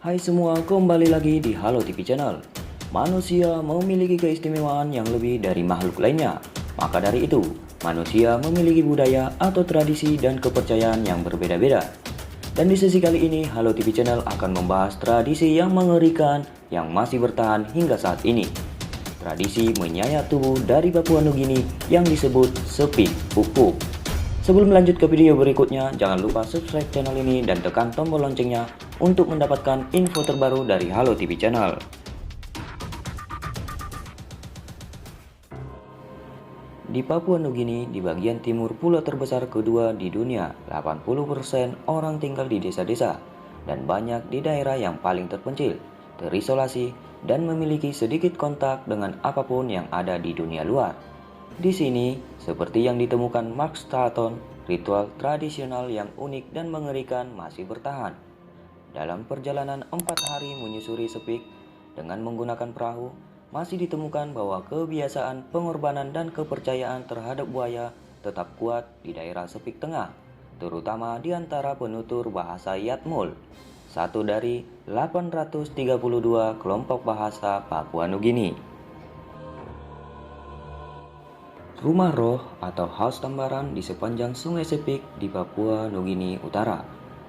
Hai semua, kembali lagi di Halo TV Channel. Manusia memiliki keistimewaan yang lebih dari makhluk lainnya. Maka dari itu, manusia memiliki budaya atau tradisi dan kepercayaan yang berbeda-beda. Dan di sesi kali ini, Halo TV Channel akan membahas tradisi yang mengerikan yang masih bertahan hingga saat ini. Tradisi menyayat tubuh dari Papua Nugini yang disebut sepik pupuk. Sebelum lanjut ke video berikutnya, jangan lupa subscribe channel ini dan tekan tombol loncengnya untuk mendapatkan info terbaru dari Halo TV Channel. Di Papua Nugini, di bagian timur pulau terbesar kedua di dunia, 80% orang tinggal di desa-desa dan banyak di daerah yang paling terpencil, terisolasi, dan memiliki sedikit kontak dengan apapun yang ada di dunia luar. Di sini, seperti yang ditemukan Mark Starton, ritual tradisional yang unik dan mengerikan masih bertahan. Dalam perjalanan 4 hari menyusuri sepik dengan menggunakan perahu, masih ditemukan bahwa kebiasaan pengorbanan dan kepercayaan terhadap buaya tetap kuat di daerah sepik tengah, terutama di antara penutur bahasa Yatmul, satu dari 832 kelompok bahasa Papua Nugini. Rumah roh atau Haus Tambaran di sepanjang Sungai Sepik di Papua Nugini Utara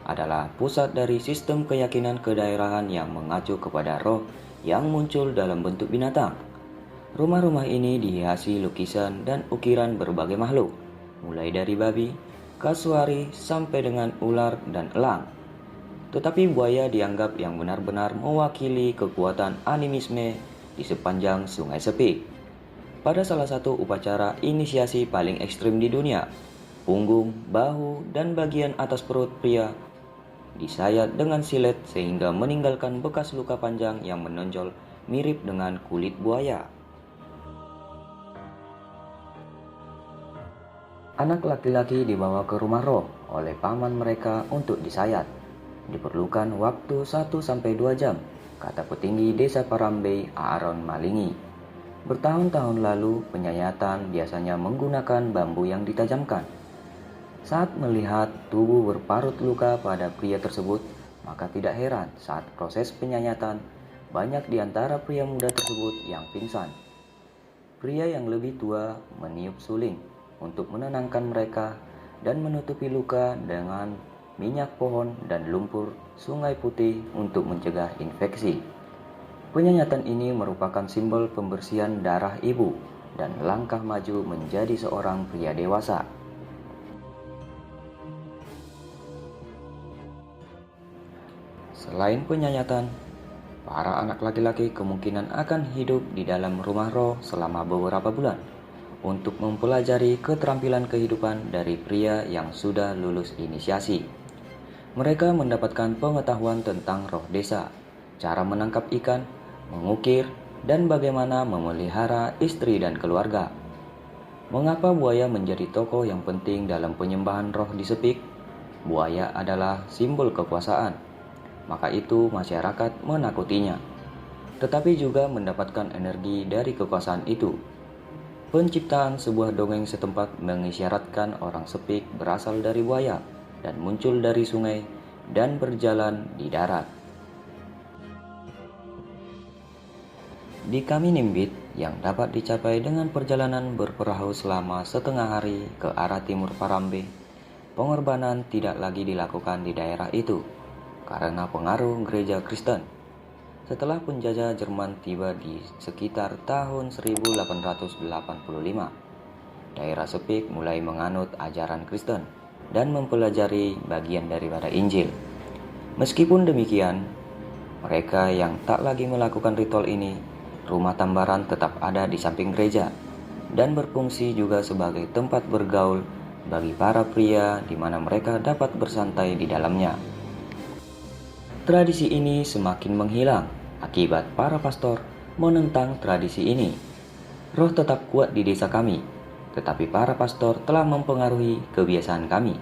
adalah pusat dari sistem keyakinan kedaerahan yang mengacu kepada roh yang muncul dalam bentuk binatang. Rumah-rumah ini dihiasi lukisan dan ukiran berbagai makhluk, mulai dari babi, kasuari, sampai dengan ular dan elang. Tetapi buaya dianggap yang benar-benar mewakili kekuatan animisme di sepanjang Sungai Sepik. Pada salah satu upacara inisiasi paling ekstrim di dunia, punggung, bahu, dan bagian atas perut pria disayat dengan silet sehingga meninggalkan bekas luka panjang yang menonjol mirip dengan kulit buaya. Anak laki-laki dibawa ke rumah roh oleh paman mereka untuk disayat. Diperlukan waktu 1-2 jam, kata petinggi desa Parambe Aaron Malingi. Bertahun-tahun lalu, penyayatan biasanya menggunakan bambu yang ditajamkan. Saat melihat tubuh berparut luka pada pria tersebut, maka tidak heran saat proses penyayatan, banyak di antara pria muda tersebut yang pingsan. Pria yang lebih tua meniup suling untuk menenangkan mereka dan menutupi luka dengan minyak pohon dan lumpur sungai putih untuk mencegah infeksi. Penyayatan ini merupakan simbol pembersihan darah ibu dan langkah maju menjadi seorang pria dewasa. Selain penyayatan, para anak laki-laki kemungkinan akan hidup di dalam rumah roh selama beberapa bulan untuk mempelajari keterampilan kehidupan dari pria yang sudah lulus inisiasi. Mereka mendapatkan pengetahuan tentang roh desa, cara menangkap ikan, mengukir, dan bagaimana memelihara istri dan keluarga. Mengapa buaya menjadi tokoh yang penting dalam penyembahan roh di Sepik? Buaya adalah simbol kekuasaan, maka itu masyarakat menakutinya, tetapi juga mendapatkan energi dari kekuasaan itu. Penciptaan sebuah dongeng setempat mengisyaratkan orang Sepik berasal dari buaya dan muncul dari sungai dan berjalan di darat. Di Kaminimbit yang dapat dicapai dengan perjalanan berperahu selama setengah hari ke arah timur Parambe, pengorbanan tidak lagi dilakukan di daerah itu karena pengaruh gereja Kristen. Setelah penjajah Jerman tiba di sekitar tahun 1885, daerah Sepik mulai menganut ajaran Kristen dan mempelajari bagian daripada Injil. Meskipun demikian, mereka yang tak lagi melakukan ritual ini, rumah tambaran tetap ada di samping gereja dan berfungsi juga sebagai tempat bergaul bagi para pria di mana mereka dapat bersantai di dalamnya. Tradisi ini semakin menghilang akibat para pastor menentang tradisi ini. Roh tetap kuat di desa kami, tetapi para pastor telah mempengaruhi kebiasaan kami.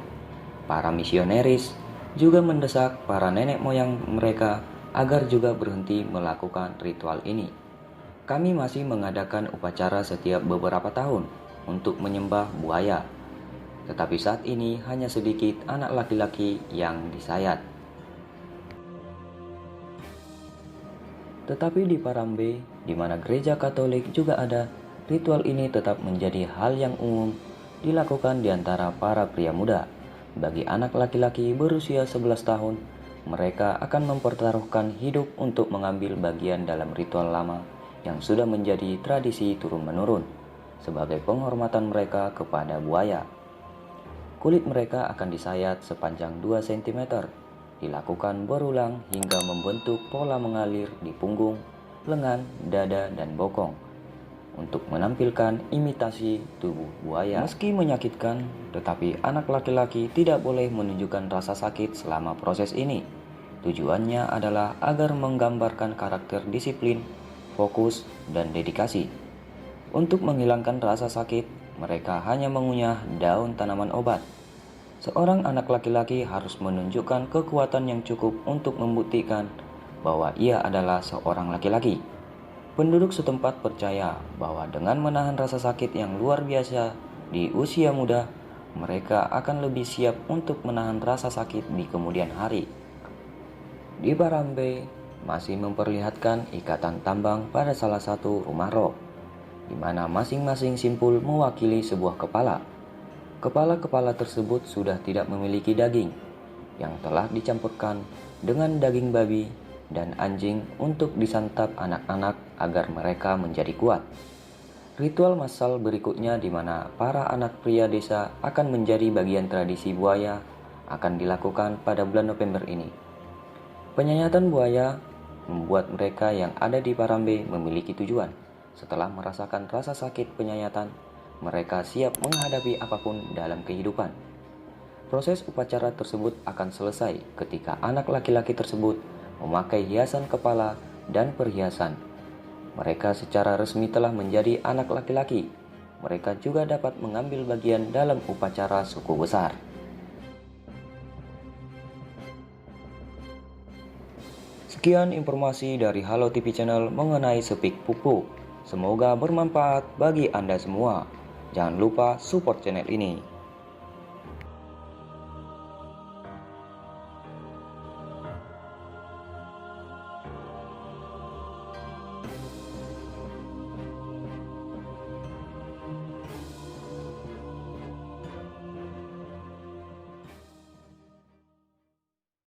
Para misionaris juga mendesak para nenek moyang mereka agar juga berhenti melakukan ritual ini. Kami masih mengadakan upacara setiap beberapa tahun untuk menyembah buaya, tetapi saat ini hanya sedikit anak laki-laki yang disayat. Tetapi di Parambe, di mana gereja Katolik juga ada, ritual ini tetap menjadi hal yang umum dilakukan di antara para pria muda. Bagi anak laki-laki berusia 11 tahun, mereka akan mempertaruhkan hidup untuk mengambil bagian dalam ritual lama yang sudah menjadi tradisi turun-menurun sebagai penghormatan mereka kepada buaya. Kulit mereka akan disayat sepanjang 2 cm, dilakukan berulang hingga membentuk pola mengalir di punggung, lengan, dada, dan bokong untuk menampilkan imitasi tubuh buaya. Meski menyakitkan, tetapi anak laki-laki tidak boleh menunjukkan rasa sakit selama proses ini. Tujuannya adalah agar menggambarkan karakter disiplin, fokus, dan dedikasi. Untuk menghilangkan rasa sakit, mereka hanya mengunyah daun tanaman obat. Seorang anak laki-laki harus menunjukkan kekuatan yang cukup untuk membuktikan bahwa ia adalah seorang laki-laki. Penduduk setempat percaya bahwa dengan menahan rasa sakit yang luar biasa di usia muda, mereka akan lebih siap untuk menahan rasa sakit di kemudian hari. Di Parambe masih memperlihatkan ikatan tambang pada salah satu rumah roh, di mana masing-masing simpul mewakili sebuah kepala. Kepala-kepala tersebut sudah tidak memiliki daging, yang telah dicampurkan dengan daging babi dan anjing untuk disantap anak-anak agar mereka menjadi kuat. Ritual massal berikutnya di mana para anak pria desa akan menjadi bagian tradisi buaya akan dilakukan pada bulan November ini. Penyayatan buaya membuat mereka yang ada di Parambe memiliki tujuan. Setelah merasakan rasa sakit penyayatan, mereka siap menghadapi apapun dalam kehidupan. Proses upacara tersebut akan selesai ketika anak laki-laki tersebut memakai hiasan kepala dan perhiasan. Mereka secara resmi telah menjadi anak laki-laki. Mereka juga dapat mengambil bagian dalam upacara suku besar. Sekian informasi dari Halo TV Channel mengenai Sepik Pupuk. Semoga bermanfaat bagi Anda semua. Jangan lupa support channel ini.